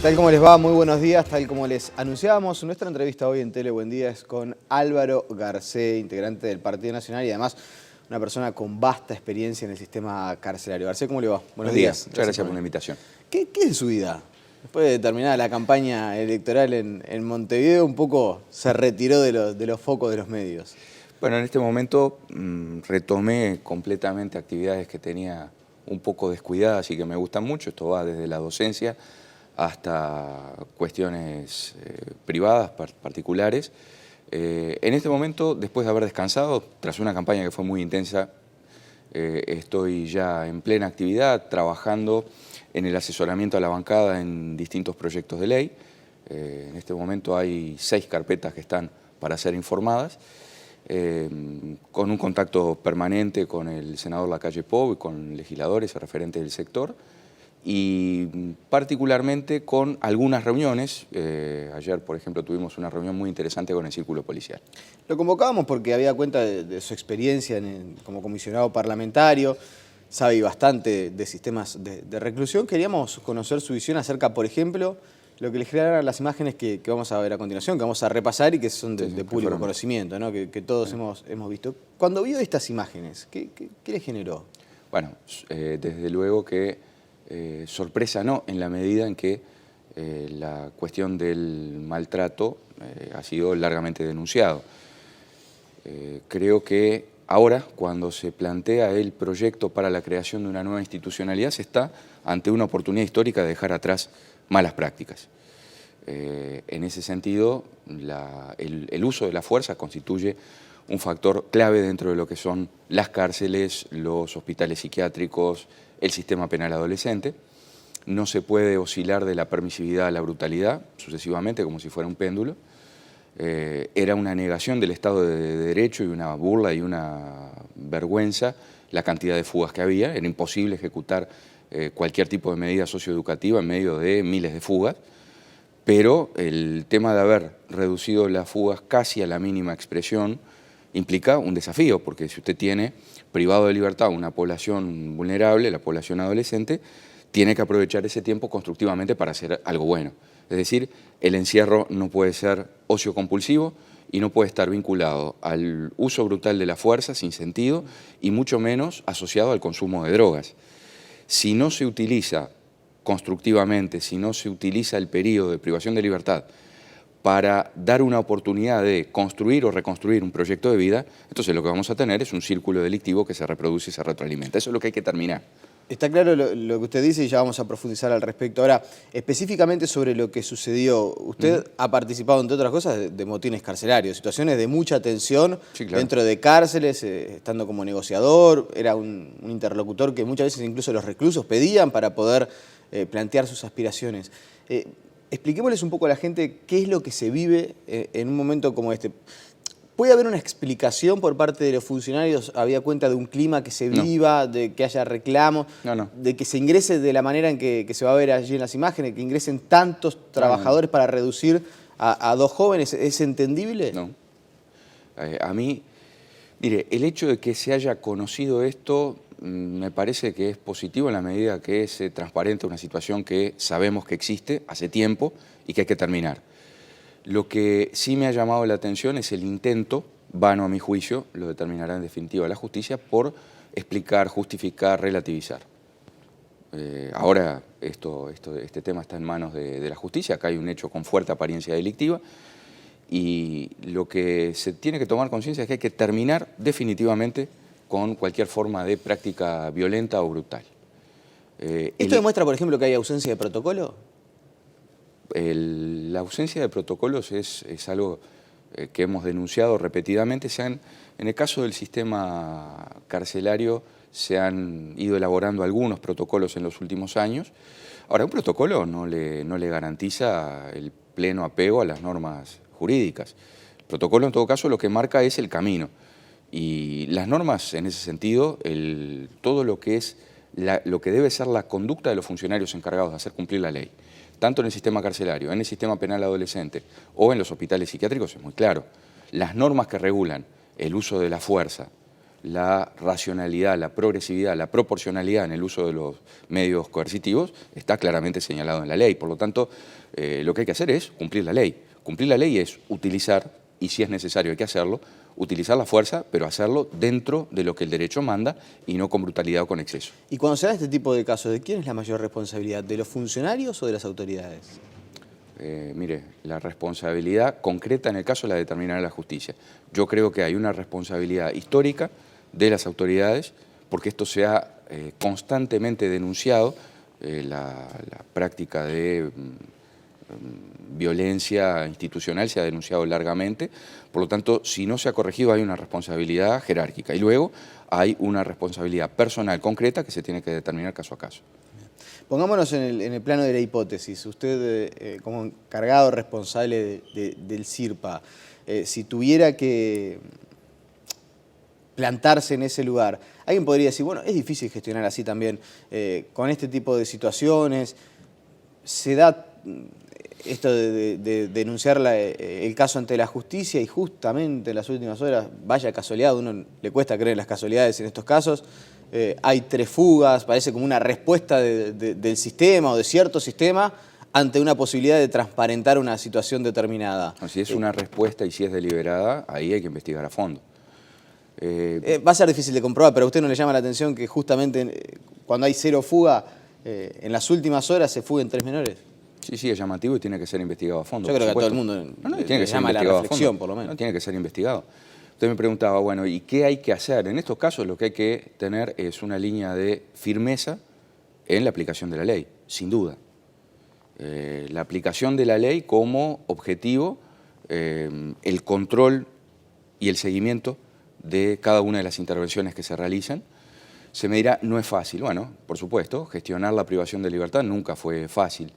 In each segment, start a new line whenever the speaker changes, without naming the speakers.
Tal como les va, muy buenos días. Tal como les anunciábamos, nuestra entrevista hoy en Tele Buen Día es con Álvaro Garcé, integrante del Partido Nacional y además una persona con vasta experiencia en el sistema carcelario. Garcé, ¿cómo le va?
Buenos días. Muchas gracias por la invitación.
¿Qué es su vida? Después de terminar la campaña electoral en Montevideo, un poco se retiró de los focos de los medios.
Bueno, en este momento retomé completamente actividades que tenía un poco descuidadas y que me gustan mucho. Esto va desde la docencia hasta cuestiones privadas, particulares. En este momento, después de haber descansado, tras una campaña que fue muy intensa, estoy ya en plena actividad, trabajando en el asesoramiento a la bancada en distintos proyectos de ley. En este momento hay 6 carpetas que están para ser informadas, con un contacto permanente con el senador Lacalle Pou y con legisladores referentes del sector, y particularmente con algunas reuniones. Ayer, por ejemplo, tuvimos una reunión muy interesante con el Círculo Policial.
Lo convocábamos porque había cuenta de su experiencia como comisionado parlamentario, sabe bastante de sistemas de reclusión. Queríamos conocer su visión acerca, por ejemplo, lo que les generaron las imágenes que vamos a ver a continuación, que vamos a repasar y que son de público conocimiento, ¿no? que todos hemos visto. Cuando vio estas imágenes, ¿qué le generó?
Bueno, desde luego que sorpresa no, en la medida en que la cuestión del maltrato ha sido largamente denunciado. Creo que ahora, cuando se plantea el proyecto para la creación de una nueva institucionalidad, se está ante una oportunidad histórica de dejar atrás malas prácticas. En ese sentido, el uso de la fuerza constituye un factor clave dentro de lo que son las cárceles, los hospitales psiquiátricos, el sistema penal adolescente. No se puede oscilar de la permisividad a la brutalidad, sucesivamente, como si fuera un péndulo. Era una negación del Estado de Derecho y una burla y una vergüenza la cantidad de fugas que había. Era imposible ejecutar cualquier tipo de medida socioeducativa en medio de miles de fugas, pero el tema de haber reducido las fugas casi a la mínima expresión implica un desafío, porque si usted tiene privado de libertad una población vulnerable, la población adolescente, tiene que aprovechar ese tiempo constructivamente para hacer algo bueno. Es decir, el encierro no puede ser ocio compulsivo y no puede estar vinculado al uso brutal de la fuerza sin sentido y mucho menos asociado al consumo de drogas. Si no se utiliza constructivamente, si no se utiliza el periodo de privación de libertad para dar una oportunidad de construir o reconstruir un proyecto de vida, entonces lo que vamos a tener es un círculo delictivo que se reproduce y se retroalimenta. Eso es lo que hay que terminar.
Está claro lo que usted dice y ya vamos a profundizar al respecto. Ahora, específicamente sobre lo que sucedió, usted ha participado, entre otras cosas, de motines carcelarios, situaciones de mucha tensión dentro de cárceles, estando como negociador, era un interlocutor que muchas veces incluso los reclusos pedían para poder plantear sus aspiraciones. Expliquémosles un poco a la gente qué es lo que se vive en un momento como este. ¿Puede haber una explicación por parte de los funcionarios, habida cuenta de un clima que se viva, de que haya reclamos, de que se ingrese de la manera en que se va a ver allí en las imágenes, que ingresen tantos trabajadores para reducir a 2 jóvenes? ¿Es entendible?
No. A mí, mire, el hecho de que se haya conocido esto me parece que es positivo en la medida que se transparenta una situación que sabemos que existe hace tiempo y que hay que terminar. Lo que sí me ha llamado la atención es el intento, vano a mi juicio, lo determinará en definitiva la justicia, por explicar, justificar, relativizar. Ahora este tema está en manos de la justicia, acá hay un hecho con fuerte apariencia delictiva y lo que se tiene que tomar conciencia es que hay que terminar definitivamente con cualquier forma de práctica violenta o brutal.
¿Esto demuestra, por ejemplo, que hay ausencia de protocolo?
La ausencia de protocolos es algo que hemos denunciado repetidamente. En el caso del sistema carcelario se han ido elaborando algunos protocolos en los últimos años. Ahora, un protocolo no le garantiza el pleno apego a las normas jurídicas. El protocolo, en todo caso, lo que marca es el camino. Y las normas, en ese sentido, todo lo que es lo que debe ser la conducta de los funcionarios encargados de hacer cumplir la ley, tanto en el sistema carcelario, en el sistema penal adolescente o en los hospitales psiquiátricos, es muy claro. Las normas que regulan el uso de la fuerza, la racionalidad, la progresividad, la proporcionalidad en el uso de los medios coercitivos está claramente señalado en la ley. Por lo tanto, lo que hay que hacer es cumplir la ley. Cumplir la ley es utilizar, y si es necesario hay que hacerlo, utilizar la fuerza, pero hacerlo dentro de lo que el derecho manda y no con brutalidad o con exceso.
Y cuando se da este tipo de casos, ¿de quién es la mayor responsabilidad? ¿De los funcionarios o de las autoridades?
Mire, la responsabilidad concreta en el caso la determinará la justicia. Yo creo que hay una responsabilidad histórica de las autoridades, porque esto se ha constantemente denunciado, la práctica de violencia institucional se ha denunciado largamente, por lo tanto, si no se ha corregido hay una responsabilidad jerárquica y luego hay una responsabilidad personal concreta que se tiene que determinar caso a caso.
Pongámonos en el plano de la hipótesis. Usted, como encargado responsable del CIRPA, si tuviera que plantarse en ese lugar, alguien podría decir, bueno, es difícil gestionar así también con este tipo de situaciones. Se da esto de denunciar el caso ante la justicia y justamente en las últimas horas, vaya casualidad, a uno le cuesta creer en las casualidades en estos casos, hay 3 fugas, parece como una respuesta del sistema o de cierto sistema ante una posibilidad de transparentar una situación determinada.
Si es una respuesta y si es deliberada, ahí hay que investigar a fondo.
Va a ser difícil de comprobar, pero a usted no le llama la atención que justamente cuando hay 0 fuga, en las últimas horas se fuguen 3 menores.
Sí, es llamativo y tiene que ser investigado a fondo.
Yo creo que a todo el mundo
tiene que ser
llama la reflexión, por lo menos.
No, tiene que ser investigado. Usted me preguntaba, bueno, ¿y qué hay que hacer? En estos casos lo que hay que tener es una línea de firmeza en la aplicación de la ley, sin duda. La aplicación de la ley como objetivo, el control y el seguimiento de cada una de las intervenciones que se realizan. Se me dirá, no es fácil. Bueno, por supuesto, gestionar la privación de libertad nunca fue fácil.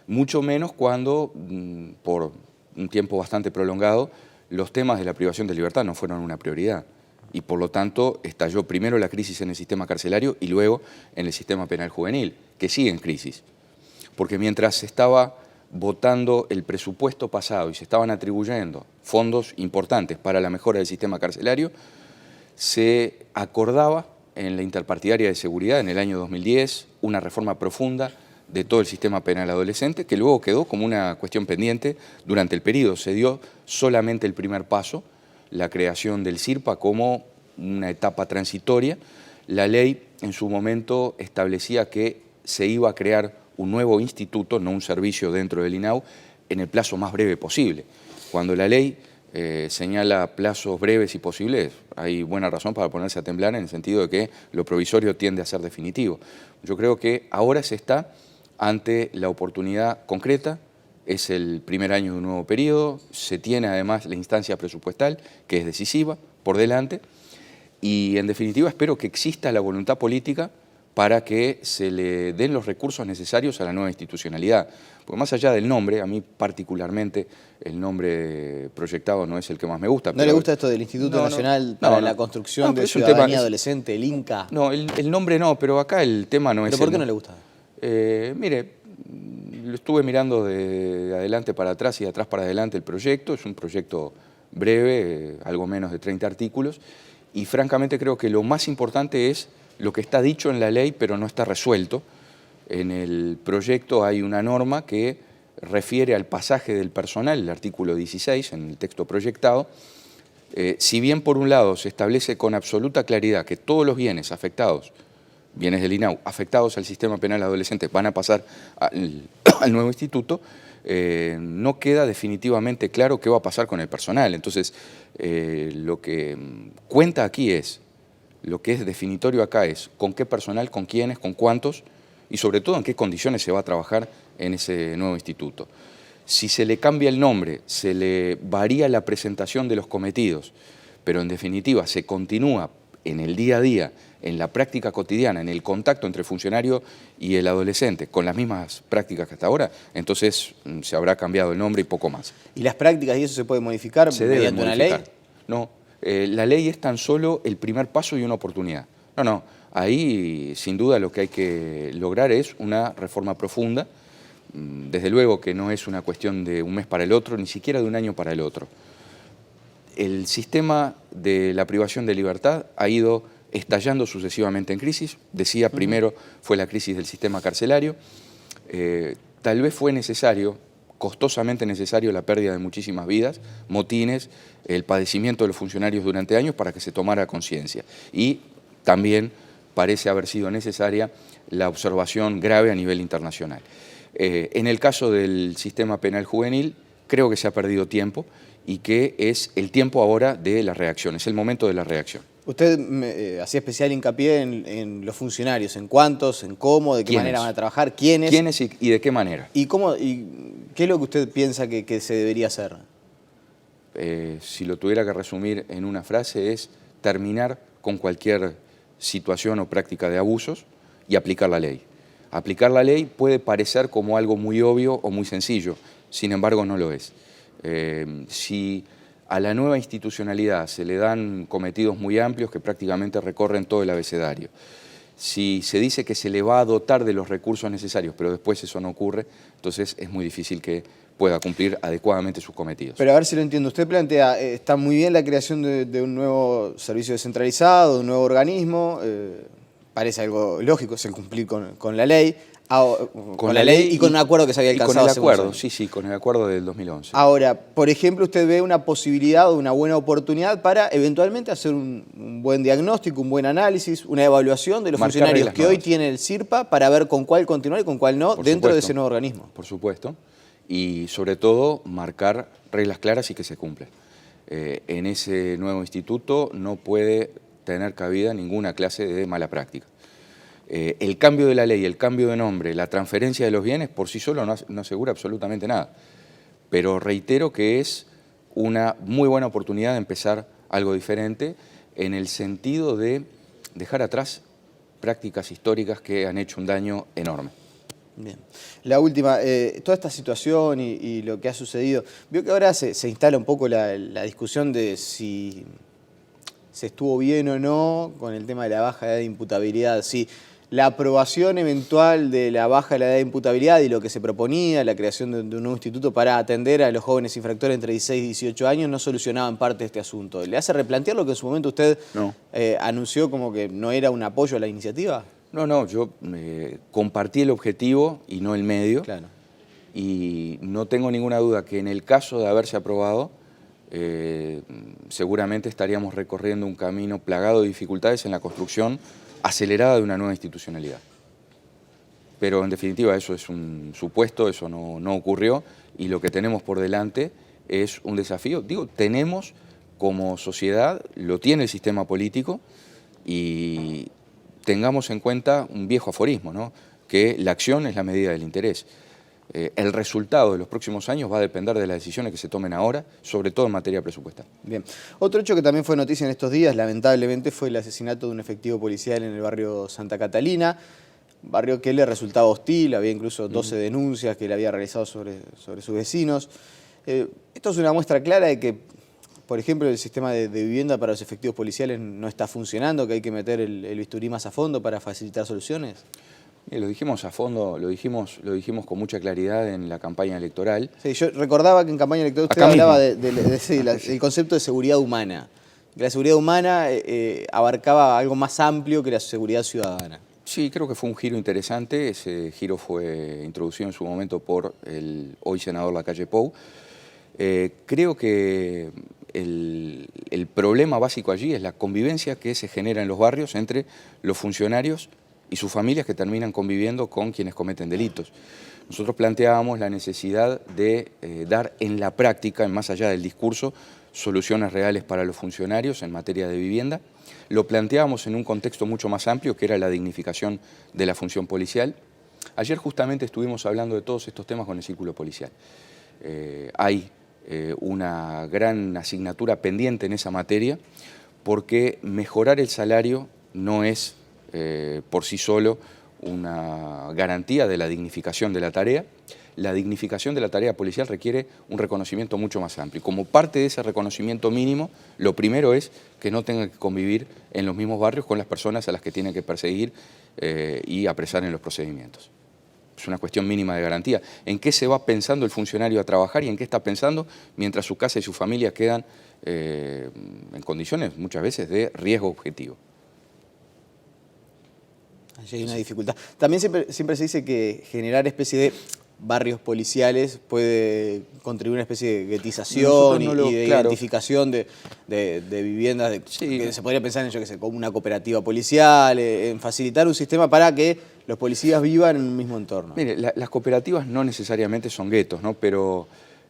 Mucho menos cuando, por un tiempo bastante prolongado, los temas de la privación de libertad no fueron una prioridad. Y por lo tanto, estalló primero la crisis en el sistema carcelario y luego en el sistema penal juvenil, que sigue en crisis. Porque mientras se estaba votando el presupuesto pasado y se estaban atribuyendo fondos importantes para la mejora del sistema carcelario, se acordaba en la Interpartidaria de Seguridad en el año 2010 una reforma profunda de todo el sistema penal adolescente, que luego quedó como una cuestión pendiente durante el periodo. Se dio solamente el primer paso, la creación del CIRPA como una etapa transitoria. La ley en su momento establecía que se iba a crear un nuevo instituto, no un servicio dentro del INAU, en el plazo más breve posible. Cuando la ley señala plazos breves y posibles, hay buena razón para ponerse a temblar en el sentido de que lo provisorio tiende a ser definitivo. Yo creo que ahora se está ante la oportunidad concreta, es el primer año de un nuevo periodo, se tiene además la instancia presupuestal, que es decisiva, por delante, y en definitiva espero que exista la voluntad política para que se le den los recursos necesarios a la nueva institucionalidad. Porque más allá del nombre, a mí particularmente el nombre proyectado no es el que más me gusta.
¿No le gusta esto del Instituto Nacional para la Construcción de Ciudadanía Adolescente, el INCA?
No, el nombre no, pero acá el tema no es...
¿Pero por qué no le gusta?
Mire, lo estuve mirando de adelante para atrás y de atrás para adelante el proyecto. Es un proyecto breve, algo menos de 30 artículos, y francamente creo que lo más importante es lo que está dicho en la ley, pero no está resuelto. En el proyecto hay una norma que refiere al pasaje del personal, el artículo 16, en el texto proyectado. Si bien por un lado se establece con absoluta claridad que todos los bienes afectados, bienes del INAU, afectados al sistema penal adolescente, van a pasar al nuevo instituto, no queda definitivamente claro qué va a pasar con el personal. Entonces, lo que cuenta aquí es, lo que es definitorio acá es con qué personal, con quiénes, con cuántos y sobre todo en qué condiciones se va a trabajar en ese nuevo instituto. Si se le cambia el nombre, se le varía la presentación de los cometidos, pero en definitiva se continúa en el día a día, en la práctica cotidiana, en el contacto entre el funcionario y el adolescente, con las mismas prácticas que hasta ahora, entonces se habrá cambiado el nombre y poco más.
¿Y las prácticas y eso se puede modificar mediante una ley?
No, la ley es tan solo el primer paso y una oportunidad. No, ahí sin duda lo que hay que lograr es una reforma profunda. Desde luego que no es una cuestión de un mes para el otro, ni siquiera de un año para el otro. El sistema de la privación de libertad ha ido estallando sucesivamente en crisis. Decía, primero fue la crisis del sistema carcelario. Tal vez fue necesario, costosamente necesario, la pérdida de muchísimas vidas, motines, el padecimiento de los funcionarios durante años para que se tomara conciencia. Y también parece haber sido necesaria la observación grave a nivel internacional. En el caso del sistema penal juvenil, creo que se ha perdido tiempo y que es el tiempo ahora de la reacción, es el momento de la reacción.
Usted hacía especial hincapié en los funcionarios, en cuántos, en cómo, de qué manera van a trabajar, quiénes.
¿Quiénes y de qué manera?
¿Y qué es lo que usted piensa que se debería hacer?
Si lo tuviera que resumir en una frase, es terminar con cualquier situación o práctica de abusos y aplicar la ley. Aplicar la ley puede parecer como algo muy obvio o muy sencillo, sin embargo no lo es. Si a la nueva institucionalidad se le dan cometidos muy amplios que prácticamente recorren todo el abecedario, si se dice que se le va a dotar de los recursos necesarios, pero después eso no ocurre, entonces es muy difícil que pueda cumplir adecuadamente sus cometidos.
Pero a ver si lo entiendo. Usted plantea, está muy bien la creación de un nuevo servicio descentralizado, de un nuevo organismo, parece algo lógico, es el cumplir con la ley. Con la ley y con un acuerdo que se había alcanzado.
Con el acuerdo, sí, con el acuerdo del 2011.
Ahora, por ejemplo, ¿usted ve una posibilidad o una buena oportunidad para eventualmente hacer un buen diagnóstico, un buen análisis, una evaluación de los funcionarios que hoy tiene el CIRPA para ver con cuál continuar y con cuál no dentro de ese nuevo organismo?
Por supuesto. Y sobre todo marcar reglas claras y que se cumplan. En ese nuevo instituto no puede tener cabida ninguna clase de mala práctica. El cambio de la ley, el cambio de nombre, la transferencia de los bienes por sí solo no asegura absolutamente nada. Pero reitero que es una muy buena oportunidad de empezar algo diferente en el sentido de dejar atrás prácticas históricas que han hecho un daño enorme.
Bien. La última, toda esta situación y lo que ha sucedido, veo que ahora se instala un poco la discusión de si se estuvo bien o no con el tema de la baja edad de imputabilidad, si la aprobación eventual de la baja de la edad de imputabilidad y lo que se proponía, la creación de un nuevo instituto para atender a los jóvenes infractores entre 16 y 18 años, no solucionaba en parte este asunto. ¿Le hace replantear lo que en su momento usted anunció como que no era un apoyo a la iniciativa?
No, yo compartí el objetivo y no el medio.
Claro.
Y no tengo ninguna duda que en el caso de haberse aprobado, seguramente estaríamos recorriendo un camino plagado de dificultades en la construcción acelerada de una nueva institucionalidad. Pero en definitiva eso es un supuesto, eso no ocurrió y lo que tenemos por delante es un desafío. Digo, tenemos como sociedad, lo tiene el sistema político y tengamos en cuenta un viejo aforismo, ¿no? Que la acción es la medida del interés. El resultado de los próximos años va a depender de las decisiones que se tomen ahora, sobre todo en materia presupuestal.
Bien. Otro hecho que también fue noticia en estos días, lamentablemente, fue el asesinato de un efectivo policial en el barrio Santa Catalina, barrio que le resultaba hostil, había incluso 12 denuncias que le había realizado sobre sus vecinos. Esto es una muestra clara de que, por ejemplo, el sistema de vivienda para los efectivos policiales no está funcionando, que hay que meter el bisturí más a fondo para facilitar soluciones.
Lo dijimos a fondo, lo dijimos con mucha claridad en la campaña electoral.
Sí, yo recordaba que en campaña electoral usted hablaba del concepto de seguridad humana. Que la seguridad humana abarcaba algo más amplio que la seguridad ciudadana.
Sí, creo que fue un giro interesante. Ese giro fue introducido en su momento por el hoy senador Lacalle Pou. Creo que el problema básico allí es la convivencia que se genera en los barrios entre los funcionarios y sus familias que terminan conviviendo con quienes cometen delitos. Nosotros planteábamos la necesidad de dar en la práctica, más allá del discurso, soluciones reales para los funcionarios en materia de vivienda. Lo planteábamos en un contexto mucho más amplio, que era la dignificación de la función policial. Ayer justamente estuvimos hablando de todos estos temas con el Círculo Policial. Hay una gran asignatura pendiente en esa materia, porque mejorar el salario no es por sí solo una garantía de la dignificación de la tarea. La dignificación de la tarea policial requiere un reconocimiento mucho más amplio. Como parte de ese reconocimiento mínimo, lo primero es que no tengan que convivir en los mismos barrios con las personas a las que tienen que perseguir y apresar en los procedimientos. Es una cuestión mínima de garantía. ¿En qué se va pensando el funcionario a trabajar y en qué está pensando mientras su casa y su familia quedan en condiciones muchas veces de riesgo objetivo.
Allí hay una dificultad. También siempre se dice que generar especie de barrios policiales puede contribuir a una especie de guetización y de identificación de viviendas, que se podría pensar en, yo qué sé, como una cooperativa policial, en facilitar un sistema para que los policías vivan en un mismo entorno.
Mire, las cooperativas no necesariamente son guetos, ¿no? Pero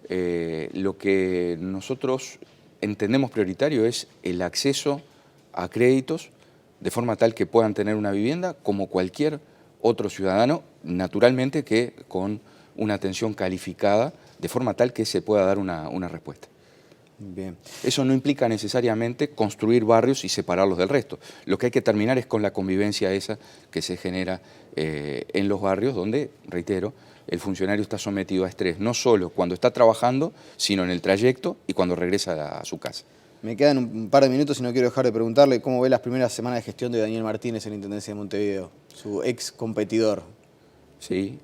lo que nosotros entendemos prioritario es el acceso a créditos de forma tal que puedan tener una vivienda como cualquier otro ciudadano, naturalmente que con una atención calificada, de forma tal que se pueda dar una respuesta.
Bien.
Eso no implica necesariamente construir barrios y separarlos del resto. Lo que hay que terminar es con la convivencia esa que se genera en los barrios donde, reitero, el funcionario está sometido a estrés, no solo cuando está trabajando, sino en el trayecto y cuando regresa a su casa.
Me quedan un par de minutos y no quiero dejar de preguntarle cómo ve las primeras semanas de gestión de Daniel Martínez en la Intendencia de Montevideo, su ex competidor.
Sí,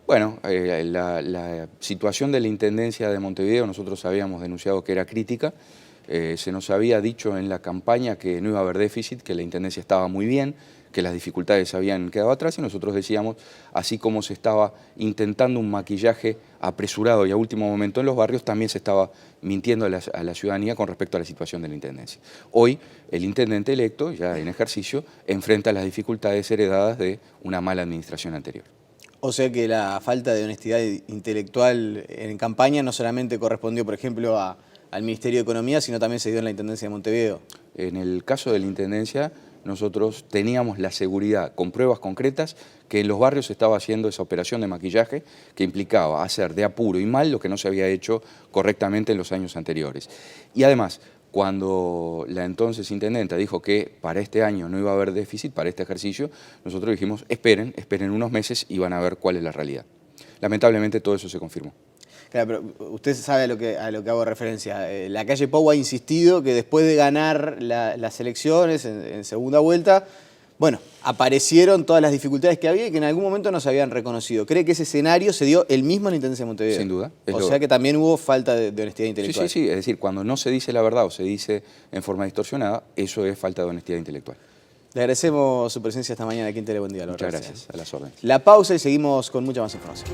bueno, la situación de la Intendencia de Montevideo nosotros habíamos denunciado que era crítica. Se nos había dicho en la campaña que no iba a haber déficit, que la Intendencia estaba muy bien, que las dificultades habían quedado atrás y nosotros decíamos, así como se estaba intentando un maquillaje apresurado y a último momento en los barrios, también se estaba mintiendo a la ciudadanía con respecto a la situación de la Intendencia. Hoy el intendente electo, ya en ejercicio, enfrenta las dificultades heredadas de una mala administración anterior.
O sea que la falta de honestidad intelectual en campaña no solamente correspondió, por ejemplo, al Ministerio de Economía, sino también se dio en la Intendencia de Montevideo.
En el caso de la Intendencia, nosotros teníamos la seguridad, con pruebas concretas, que en los barrios se estaba haciendo esa operación de maquillaje que implicaba hacer de apuro y mal lo que no se había hecho correctamente en los años anteriores. Y además, cuando la entonces intendenta dijo que para este año no iba a haber déficit, para este ejercicio, nosotros dijimos, esperen unos meses y van a ver cuál es la realidad. Lamentablemente todo eso se confirmó.
Claro, pero usted sabe a lo que hago referencia. La calle Pou ha insistido que después de ganar las elecciones en segunda vuelta, bueno, aparecieron todas las dificultades que había y que en algún momento no se habían reconocido. ¿Cree que ese escenario se dio el mismo en la Intendencia de Montevideo?
Sin duda.
O sea que también hubo falta de honestidad intelectual.
Sí, es decir, cuando no se dice la verdad o se dice en forma distorsionada, eso es falta de honestidad intelectual.
Le agradecemos su presencia esta mañana aquí en Telebuen Día.
Muchas gracias, a las órdenes.
La pausa y seguimos con mucha más información.